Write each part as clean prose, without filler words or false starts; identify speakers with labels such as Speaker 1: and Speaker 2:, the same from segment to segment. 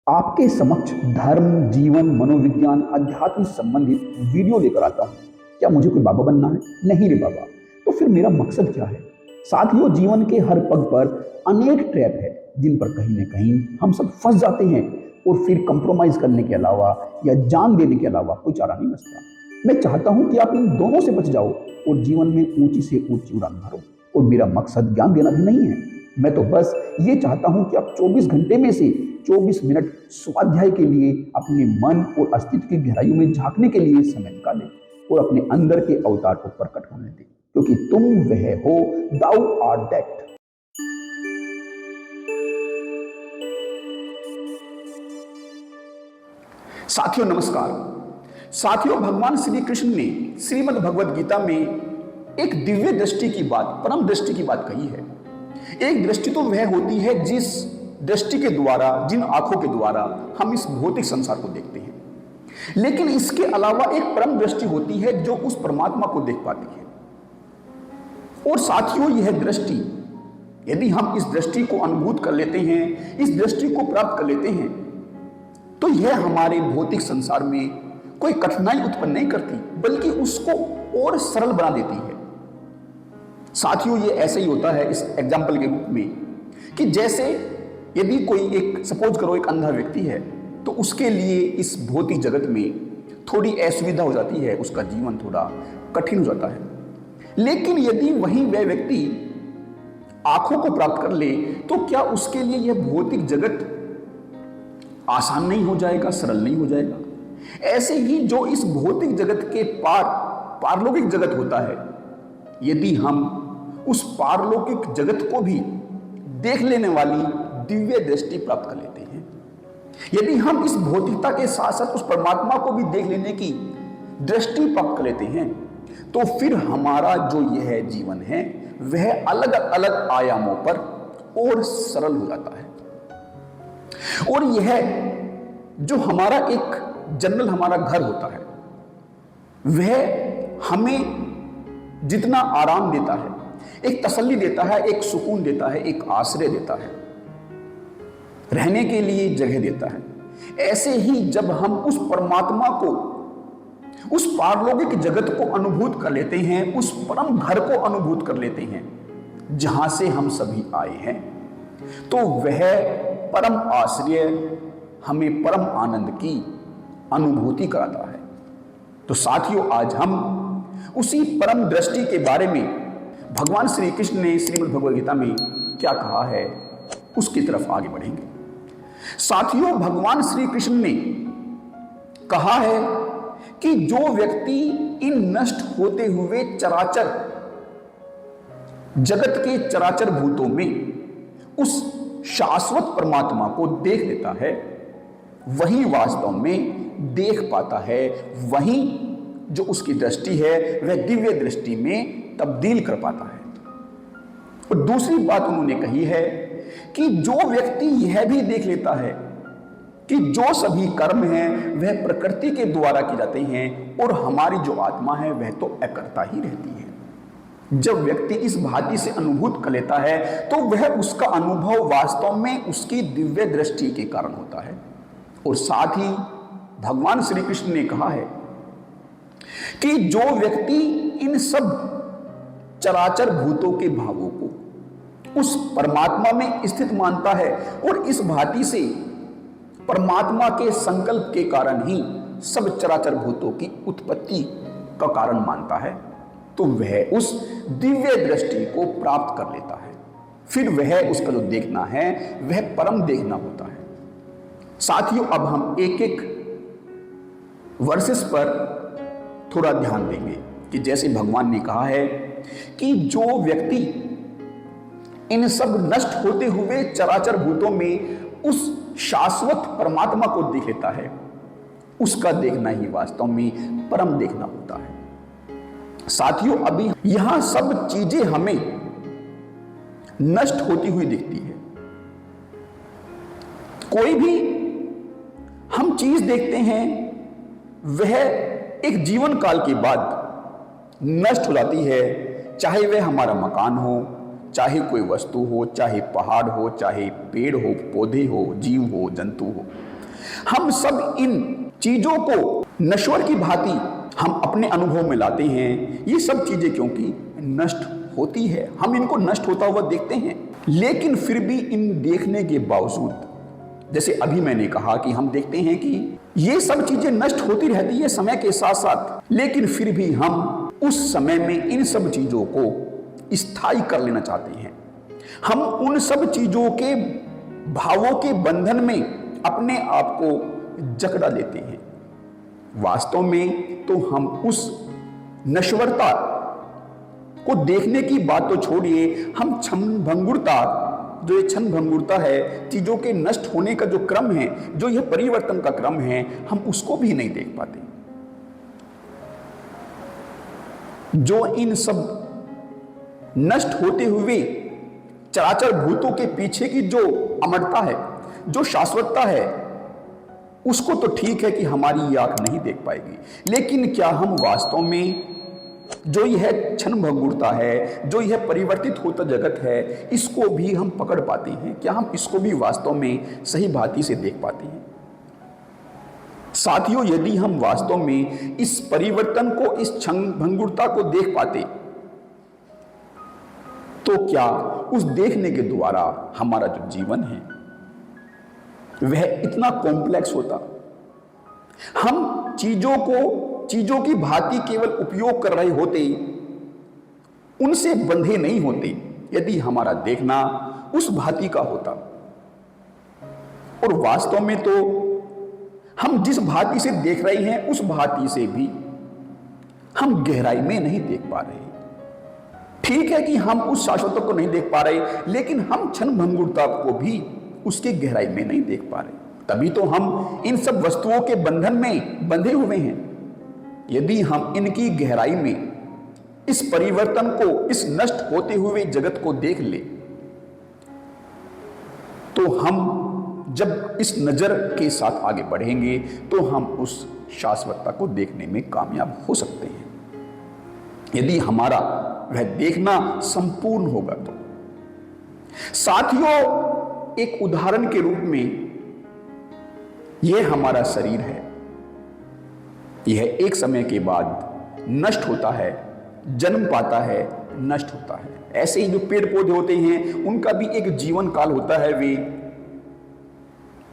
Speaker 1: आपके समक्ष धर्म, जीवन, मनोविज्ञान, अध्यात्म से संबंधित वीडियो लेकर आता हूँ। क्या मुझे कोई बाबा बनना है? नहीं रे बाबा। तो फिर मेरा मकसद क्या है? साथियों, जीवन के हर पग पर अनेक ट्रैप है जिन पर कहीं न कहीं हम सब फंस जाते हैं और फिर कंप्रोमाइज करने के अलावा या जान देने के अलावा कोई चारा नहीं बचता। मैं चाहता हूं कि आप इन दोनों से बच जाओ और जीवन में ऊंची से ऊंची उड़ान भरो। और मेरा मकसद ज्ञान देना भी नहीं है। मैं तो बस ये चाहता हूं कि आप 24 घंटे में से 24 मिनट स्वाध्याय के लिए अपने मन और अस्तित्व की गहराइयों में झांकने के लिए समय निकालें और अपने अंदर के अवतार को प्रकट होने दें, क्योंकि तुम वह हो, दाउ आर दैट। साथियों नमस्कार। साथियों, भगवान श्री कृष्ण ने श्रीमद् भगवद गीता में एक दिव्य दृष्टि की बात, परम दृष्टि की बात कही है। एक दृष्टि तो वह होती है जिस दृष्टि के द्वारा, जिन आंखों के द्वारा हम इस भौतिक संसार को देखते हैं, लेकिन इसके अलावा एक परम दृष्टि होती है जो उस परमात्मा को देख पाती है। और साथियों, यह दृष्टि, यदि हम इस दृष्टि को अनुभूत कर लेते हैं, इस दृष्टि को प्राप्त कर लेते हैं, तो यह हमारे भौतिक संसार में कोई कठिनाई उत्पन्न नहीं करती, बल्कि उसको और सरल बना देती है। साथियों, ये ऐसे ही होता है इस एग्जाम्पल के रूप में कि जैसे यदि कोई एक, सपोज करो, एक अंधा व्यक्ति है, तो उसके लिए इस भौतिक जगत में थोड़ी असुविधा हो जाती है, उसका जीवन थोड़ा कठिन हो जाता है। लेकिन यदि वही वह व्यक्ति आंखों को प्राप्त कर ले, तो क्या उसके लिए यह भौतिक जगत आसान नहीं हो जाएगा, सरल नहीं हो जाएगा? ऐसे ही जो इस भौतिक जगत के पार पारलौकिक जगत होता है, यदि हम उस पारलौकिक जगत को भी देख लेने वाली दिव्य दृष्टि प्राप्त कर लेते हैं, यदि हम इस भौतिकता के साथ साथ उस परमात्मा को भी देख लेने की दृष्टि प्राप्त कर लेते हैं, तो फिर हमारा जो यह जीवन है वह अलग अलग आयामों पर और सरल हो जाता है। और यह जो हमारा एक जनरल हमारा घर होता है, वह हमें जितना आराम देता है, एक तसल्ली देता है, एक सुकून देता है, एक आश्रय देता है, रहने के लिए जगह देता है, ऐसे ही जब हम उस परमात्मा को, उस पारलौकिक जगत को अनुभूत कर लेते हैं, उस परम घर को अनुभूत कर लेते हैं जहां से हम सभी आए हैं, तो वह परम आश्रय हमें परम आनंद की अनुभूति कराता है। तो साथियों, आज हम उसी परम दृष्टि के बारे में भगवान श्री कृष्ण ने श्रीमद् भगवद गीता में क्या कहा है, उसकी तरफ आगे बढ़ेंगे। साथियों, भगवान श्री कृष्ण ने कहा है कि जो व्यक्ति इन नष्ट होते हुए चराचर जगत के चराचर भूतों में उस शाश्वत परमात्मा को देख लेता है, वही वास्तव में देख पाता है, वही जो उसकी दृष्टि है वह दिव्य दृष्टि में तब्दील कर पाता है। और दूसरी बात उन्होंने कही है कि जो व्यक्ति यह भी देख लेता है कि जो सभी कर्म हैं वह प्रकृति के द्वारा किए जाते हैं और हमारी जो आत्मा है वह तो अकर्ता ही रहती है। जब व्यक्ति इस भांति से अनुभूत कर लेता है, तो वह उसका अनुभव वास्तव में उसकी दिव्य दृष्टि के कारण होता है। और साथ ही भगवान श्री कृष्ण ने कहा है कि जो व्यक्ति इन सब चराचर भूतों के भावों को उस परमात्मा में स्थित मानता है और इस भांति से परमात्मा के संकल्प के कारण ही सब चराचर भूतों की उत्पत्ति का कारण मानता है, तो वह उस दिव्य दृष्टि को प्राप्त कर लेता है। फिर वह उसका जो देखना है वह परम देखना होता है। साथियों, अब हम एक एक वर्सेस पर थोड़ा ध्यान देंगे कि जैसे भगवान ने कहा है कि जो व्यक्ति इन सब नष्ट होते हुए चराचर भूतों में उस शाश्वत परमात्मा को देख लेता है, उसका देखना ही वास्तव में परम देखना होता है। साथियों, अभी यहां सब चीजें हमें नष्ट होती हुई दिखती है। कोई भी हम चीज देखते हैं वह एक जीवन काल के बाद नष्ट हो जाती है, चाहे वह हमारा मकान हो, चाहे कोई वस्तु हो, चाहे पहाड़ हो, चाहे पेड़ हो, पौधे हो, जीव हो, जंतु हो, हम सब इन चीजों को नश्वर की भांति हम अपने अनुभव में लाते हैं। ये सब चीजें क्योंकि नष्ट होती है, हम इनको नष्ट होता हुआ देखते हैं, लेकिन फिर भी इन देखने के बावजूद, जैसे अभी मैंने कहा कि हम देखते हैं कि ये सब चीजें नष्ट होती रहती है समय के साथ साथ, लेकिन फिर भी हम उस समय में इन सब चीजों को स्थायी कर लेना चाहते हैं। हम उन सब चीजों के भावों के बंधन में अपने आप को जकड़ा लेते हैं। वास्तव में तो हम उस नश्वरता को देखने की बात तो छोड़िए, हम क्षण भंगुरता, जो ये क्षण भंगुरता है, चीजों के नष्ट होने का जो क्रम है, जो यह परिवर्तन का क्रम है, हम उसको भी नहीं देख पाते। जो इन सब नष्ट होते हुए चराचर भूतों के पीछे की जो अमरता है, जो शाश्वतता है, उसको तो ठीक है कि हमारी आंख नहीं देख पाएगी, लेकिन क्या हम वास्तव में जो यह क्षण भंगुरता है, जो यह परिवर्तित होता जगत है, इसको भी हम पकड़ पाते हैं? क्या हम इसको भी वास्तव में सही भांति से देख पाते हैं? साथियों, यदि हम वास्तव में इस परिवर्तन को, इस क्षण भंगुरता को देख पाते, तो क्या उस देखने के द्वारा हमारा जो जीवन है वह इतना कॉम्प्लेक्स होता? हम चीजों की भांति केवल उपयोग कर रहे होते, उनसे बंधे नहीं होते, यदि हमारा देखना उस भांति का होता। और वास्तव में तो हम जिस भांति से देख रहे हैं, उस भांति से भी हम गहराई में नहीं देख पा रहे। ठीक है कि हम उस शाश्वत को नहीं देख पा रहे, लेकिन हम क्षण भंगुरता को भी उसके गहराई में नहीं देख पा रहे। तभी तो हम इन सब वस्तुओं के बंधन में बंधे हुए हैं। यदि हम इनकी गहराई में इस परिवर्तन को, इस नष्ट होते हुए जगत को देख ले, तो हम जब इस नजर के साथ आगे बढ़ेंगे, तो हम उस शाश्वतता को देखने में कामयाब हो सकते हैं, यदि हमारा वह देखना संपूर्ण होगा तो। साथियों, एक उदाहरण के रूप में यह हमारा शरीर है, यह एक समय के बाद नष्ट होता है, जन्म पाता है, नष्ट होता है। ऐसे ही जो पेड़ पौधे होते हैं, उनका भी एक जीवन काल होता है। वे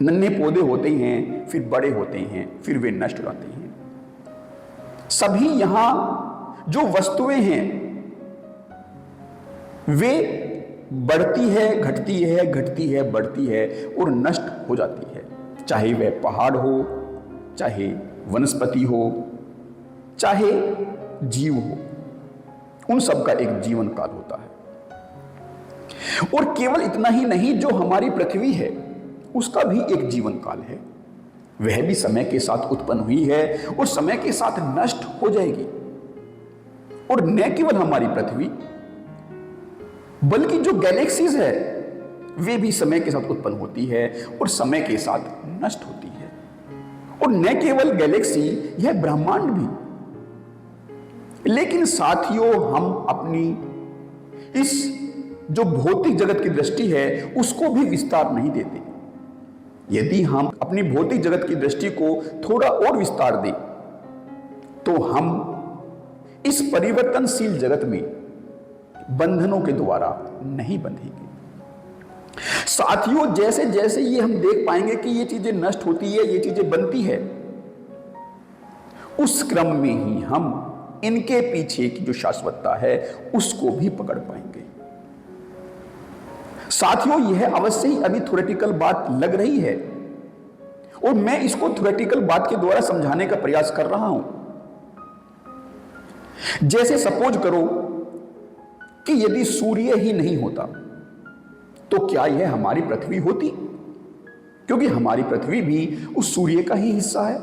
Speaker 1: नन्हे पौधे होते हैं, फिर बड़े होते हैं, फिर वे नष्ट हो जाते हैं। सभी यहां जो वस्तुएं हैं, वे बढ़ती है, घटती है, घटती है, बढ़ती है और नष्ट हो जाती है। चाहे वह पहाड़ हो, चाहे वनस्पति हो, चाहे जीव हो, उन सब का एक जीवन काल होता है। और केवल इतना ही नहीं, जो हमारी पृथ्वी है उसका भी एक जीवन काल है। वह भी समय के साथ उत्पन्न हुई है और समय के साथ नष्ट हो जाएगी। और न केवल हमारी पृथ्वी, बल्कि जो गैलेक्सीज है, वे भी समय के साथ उत्पन्न होती है और समय के साथ नष्ट होती है। और न केवल गैलेक्सी, यह ब्रह्मांड भी। लेकिन साथियों, हम अपनी इस जो भौतिक जगत की दृष्टि है, उसको भी विस्तार नहीं देते। यदि हम अपनी भौतिक जगत की दृष्टि को थोड़ा और विस्तार दें, तो हम इस परिवर्तनशील जगत में बंधनों के द्वारा नहीं बंधेंगे। साथियों, जैसे जैसे ये हम देख पाएंगे कि ये चीजें नष्ट होती है, ये चीजें बनती है, उस क्रम में ही हम इनके पीछे की जो शाश्वतता है उसको भी पकड़ पाएंगे। साथियों, यह अवश्य ही अभी थ्योरेटिकल बात लग रही है और मैं इसको थ्योरेटिकल बात के द्वारा समझाने का प्रयास कर रहा हूं। जैसे सपोज करो कि यदि सूर्य ही नहीं होता, तो क्या यह हमारी पृथ्वी होती? क्योंकि हमारी पृथ्वी भी उस सूर्य का ही हिस्सा है,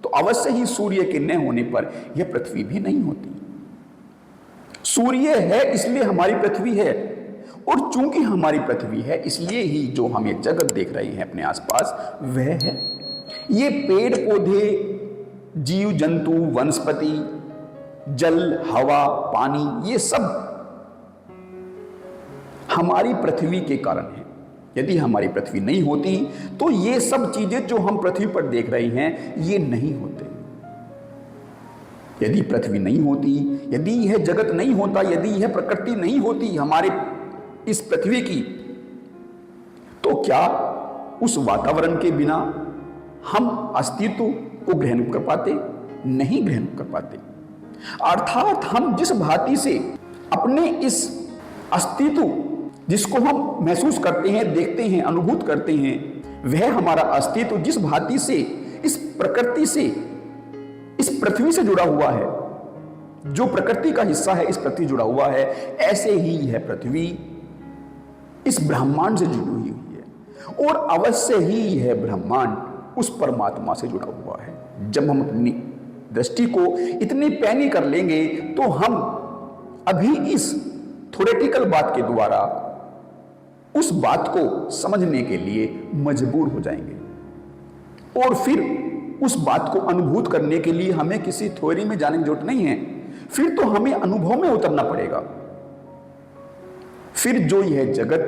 Speaker 1: तो अवश्य ही सूर्य के न होने पर यह पृथ्वी भी नहीं होती। सूर्य है इसलिए हमारी पृथ्वी है, और चूंकि हमारी पृथ्वी है, इसलिए ही जो हम ये जगत देख रहे हैं अपने आसपास, वह है। ये पेड़ पौधे, जीव जंतु, वनस्पति, जल, हवा, पानी, ये सब हमारी पृथ्वी के कारण है। यदि हमारी पृथ्वी नहीं होती तो ये सब चीजें जो हम पृथ्वी पर देख रहे हैं ये नहीं होते। यदि पृथ्वी नहीं होती, यदि यह जगत नहीं होता, यदि यह प्रकृति नहीं होती हमारे इस पृथ्वी की, तो क्या उस वातावरण के बिना हम अस्तित्व को ग्रहण कर पाते? नहीं ग्रहण कर पाते। अर्थात हम जिस भांति से अपने इस अस्तित्व जिसको हम महसूस करते हैं, देखते हैं, अनुभूत करते हैं, वह हमारा अस्तित्व जिस भांति से इस प्रकृति से, इस पृथ्वी से जुड़ा हुआ है, जो प्रकृति का हिस्सा है इस पृथ्वी जुड़ा हुआ है, ऐसे ही यह पृथ्वी इस ब्रह्मांड से जुड़ी हुई है और अवश्य ही यह ब्रह्मांड उस परमात्मा से जुड़ा हुआ है। जब हम अपनी दृष्टि को इतनी पैनी कर लेंगे तो हम अभी इस थ्योरेटिकल बात के द्वारा उस बात को समझने के लिए मजबूर हो जाएंगे और फिर उस बात को अनुभूत करने के लिए हमें किसी थ्योरी में जाने की जरूरत नहीं है। फिर तो हमें अनुभव में उतरना पड़ेगा। फिर जो यह जगत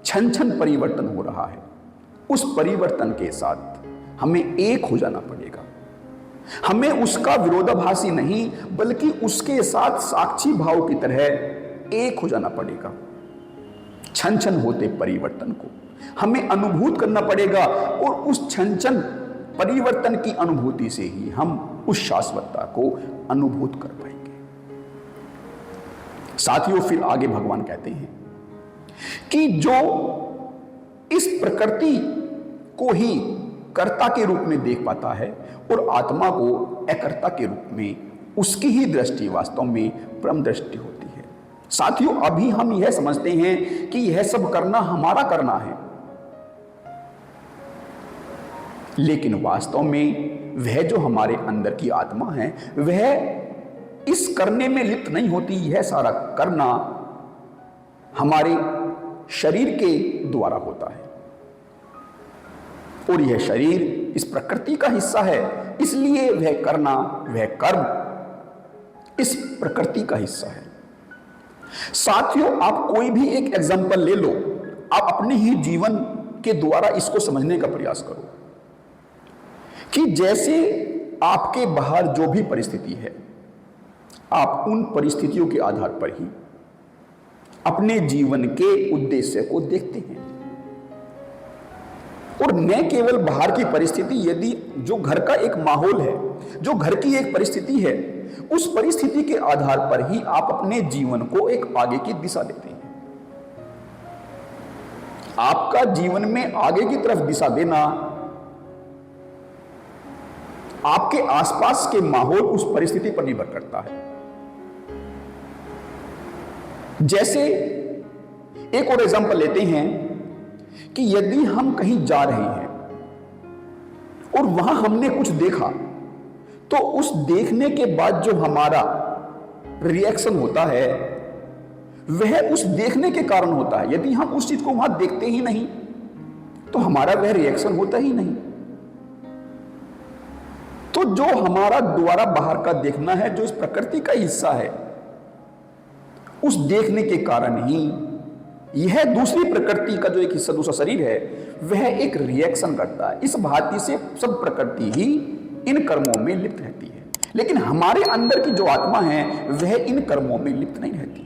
Speaker 1: क्षण क्षण परिवर्तन हो रहा है, उस परिवर्तन के साथ हमें एक हो जाना पड़ेगा। हमें उसका विरोधाभासी नहीं बल्कि उसके साथ साक्षी भाव की तरह एक हो जाना पड़ेगा। क्षण क्षण होते परिवर्तन को हमें अनुभूत करना पड़ेगा और उस क्षण क्षण परिवर्तन की अनुभूति से ही हम उस शाश्वतता को अनुभूत कर पाएंगे। साथियों, फिर आगे भगवान कहते हैं कि जो इस प्रकृति को ही कर्ता के रूप में देख पाता है और आत्मा को अकर्ता के रूप में, उसकी ही दृष्टि वास्तव में परम दृष्टि होती है। साथियों, अभी हम यह समझते हैं कि यह सब करना हमारा करना है, लेकिन वास्तव में वह जो हमारे अंदर की आत्मा है वह इस करने में लिप्त नहीं होती। यह सारा करना हमारे शरीर के द्वारा होता है और यह शरीर इस प्रकृति का हिस्सा है, इसलिए वह करना, वह कर्म इस प्रकृति का हिस्सा है। साथियों, आप कोई भी एक एग्जांपल ले लो, आप अपने ही जीवन के द्वारा इसको समझने का प्रयास करो कि जैसे आपके बाहर जो भी परिस्थिति है, आप उन परिस्थितियों के आधार पर ही अपने जीवन के उद्देश्य को देखते हैं। और न केवल बाहर की परिस्थिति, यदि जो घर का एक माहौल है, जो घर की एक परिस्थिति है, उस परिस्थिति के आधार पर ही आप अपने जीवन को एक आगे की दिशा देते हैं। आपका जीवन में आगे की तरफ दिशा देना आपके आसपास के माहौल, उस परिस्थिति पर निर्भर करता है। जैसे एक और एग्जांपल लेते हैं कि यदि हम कहीं जा रहे हैं और वहां हमने कुछ देखा, तो उस देखने के बाद जो हमारा रिएक्शन होता है वह उस देखने के कारण होता है। यदि हम उस चीज को वहां देखते ही नहीं तो हमारा वह रिएक्शन होता ही नहीं। तो जो हमारा द्वारा बाहर का देखना है, जो इस प्रकृति का हिस्सा है, उस देखने के कारण ही यह दूसरी प्रकृति का जो एक हिस्सा, दूसरा शरीर है, वह एक रिएक्शन करता है। इस भांति से सब प्रकृति ही इन कर्मों में लिप्त रहती है, लेकिन हमारे अंदर की जो आत्मा है वह इन कर्मों में लिप्त नहीं रहती।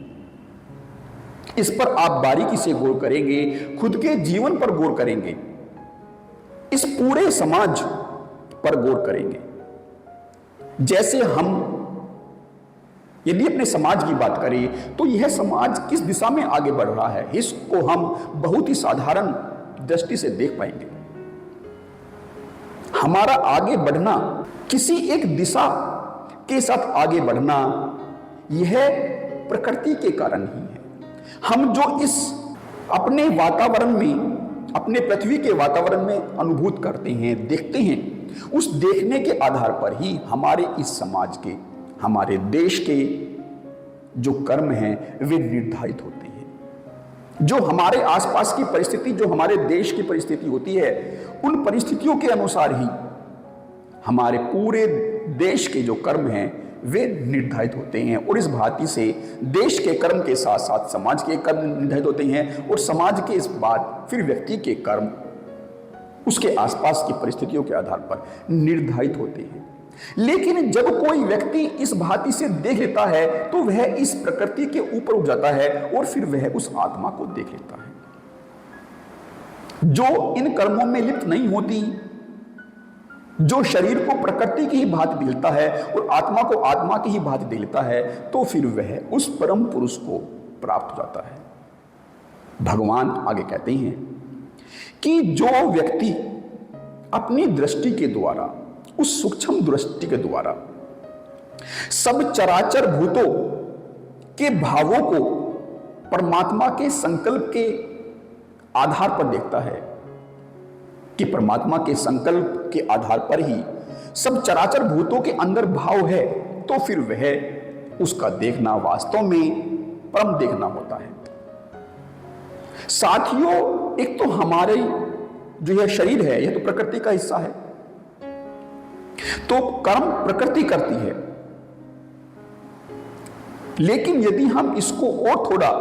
Speaker 1: इस पर आप बारीकी से गौर करेंगे, खुद के जीवन पर गौर करेंगे, इस पूरे समाज पर गौर करेंगे। जैसे हम यदि अपने समाज की बात करें तो यह समाज किस दिशा में आगे बढ़ रहा है, इसको हम बहुत ही साधारण दृष्टि से देख पाएंगे। हमारा आगे बढ़ना, किसी एक दिशा के साथ आगे बढ़ना, यह प्रकृति के कारण ही है। हम जो इस अपने वातावरण में, अपने पृथ्वी के वातावरण में अनुभूत करते हैं, देखते हैं, उस देखने के आधार पर ही हमारे इस समाज के, हमारे देश के जो कर्म हैं वे निर्धारित होते हैं। जो हमारे आसपास की परिस्थिति, जो हमारे देश की परिस्थिति होती है, उन परिस्थितियों के अनुसार ही हमारे पूरे देश के जो कर्म हैं वे निर्धारित होते हैं और इस भांति से देश के कर्म के साथ साथ समाज के कर्म निर्धारित होते हैं और समाज के इस बाद फिर व्यक्ति के कर्म उसके आसपास की परिस्थितियों के आधार पर निर्धारित होते हैं। लेकिन जब कोई व्यक्ति इस भांति से देख लेता है तो वह इस प्रकृति के ऊपर उठ जाता है और फिर वह उस आत्मा को देख लेता है जो इन कर्मों में लिप्त नहीं होती, जो शरीर को प्रकृति की ही भांति मिलता है और आत्मा को आत्मा की ही भांति देख लेता है, तो फिर वह उस परम पुरुष को प्राप्त हो जाता है। भगवान आगे कहते हैं कि जो व्यक्ति अपनी दृष्टि के द्वारा, उस सूक्ष्म दृष्टि के द्वारा सब चराचर भूतों के भावों को परमात्मा के संकल्प के आधार पर देखता है कि परमात्मा के संकल्प के आधार पर ही सब चराचर भूतों के अंदर भाव है, तो फिर वह उसका देखना वास्तव में परम देखना होता है। साथियों, एक तो हमारे जो यह शरीर है यह तो प्रकृति का हिस्सा है, तो कर्म प्रकृति करती है। लेकिन यदि हम इसको और थोड़ा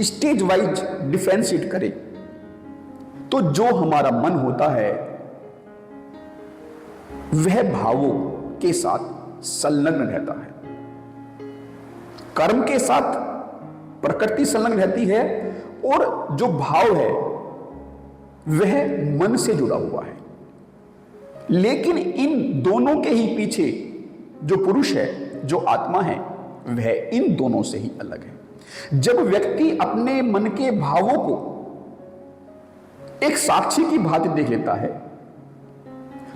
Speaker 1: स्टेज वाइज डिफरेंशिएट करें तो जो हमारा मन होता है वह भावों के साथ संलग्न रहता है, कर्म के साथ प्रकृति संलग्न रहती है और जो भाव है वह मन से जुड़ा हुआ है। लेकिन इन दोनों के ही पीछे जो पुरुष है, जो आत्मा है, वह इन दोनों से ही अलग है। जब व्यक्ति अपने मन के भावों को एक साक्षी की भांति देख लेता है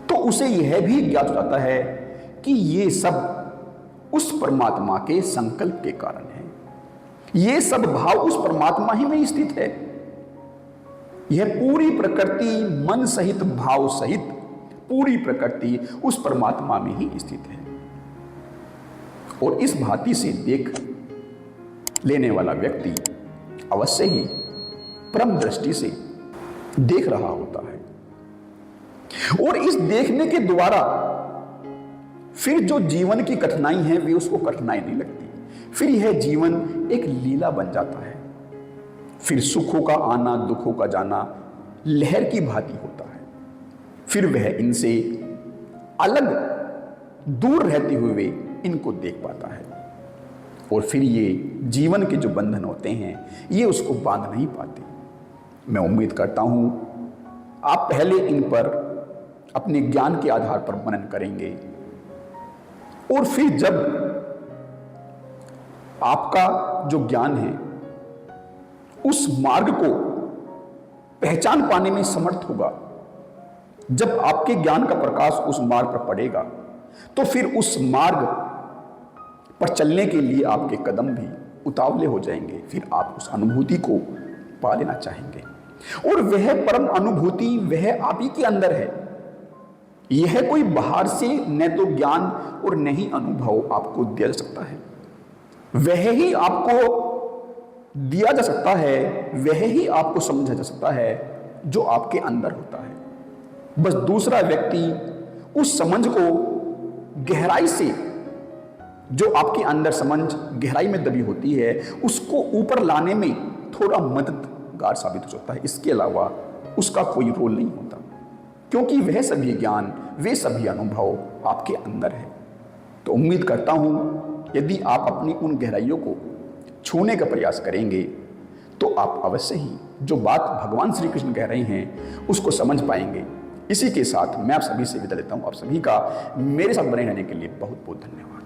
Speaker 1: तो उसे यह भी ज्ञात हो जाता है कि ये सब उस परमात्मा के संकल्प के कारण है, ये सब भाव उस परमात्मा ही में स्थित है। यह पूरी प्रकृति मन सहित भाव सहित पूरी प्रकृति उस परमात्मा में ही स्थित है। और इस भांति से देख लेने वाला व्यक्ति अवश्य ही परम दृष्टि से देख रहा होता है और इस देखने के द्वारा फिर जो जीवन की कठिनाई है वे उसको कठिनाई नहीं लगती, फिर यह जीवन एक लीला बन जाता है। फिर सुखों का आना दुखों का जाना लहर की भांति होता है, फिर वह इनसे अलग दूर रहते हुए इनको देख पाता है और फिर ये जीवन के जो बंधन होते हैं ये उसको बांध नहीं पाते। मैं उम्मीद करता हूं आप पहले इन पर अपने ज्ञान के आधार पर मनन करेंगे और फिर जब आपका जो ज्ञान है उस मार्ग को पहचान पाने में समर्थ होगा, जब आपके ज्ञान का प्रकाश उस मार्ग पर पड़ेगा तो फिर उस मार्ग पर चलने के लिए आपके कदम भी उतावले हो जाएंगे। फिर आप उस अनुभूति को पा लेना चाहेंगे और वह परम अनुभूति वह आप ही के अंदर है। यह कोई बाहर से न तो ज्ञान और न ही अनुभव आपको दिया जा सकता है, वह ही आपको दिया जा सकता है, वह ही आपको समझा जा सकता है जो आपके अंदर होता है। बस दूसरा व्यक्ति उस समझ को गहराई से, जो आपके अंदर समझ गहराई में दबी होती है, उसको ऊपर लाने में थोड़ा मददगार साबित हो सकता है। इसके अलावा उसका कोई रोल नहीं होता, क्योंकि वह सभी ज्ञान वे सभी अनुभव आपके अंदर है। तो उम्मीद करता हूं यदि आप अपनी उन गहराइयों को छूने का प्रयास करेंगे तो आप अवश्य ही जो बात भगवान श्री कृष्ण कह रहे हैं उसको समझ पाएंगे। इसी के साथ मैं आप सभी से विदा लेता हूं। आप सभी का मेरे साथ बने रहने के लिए बहुत बहुत धन्यवाद।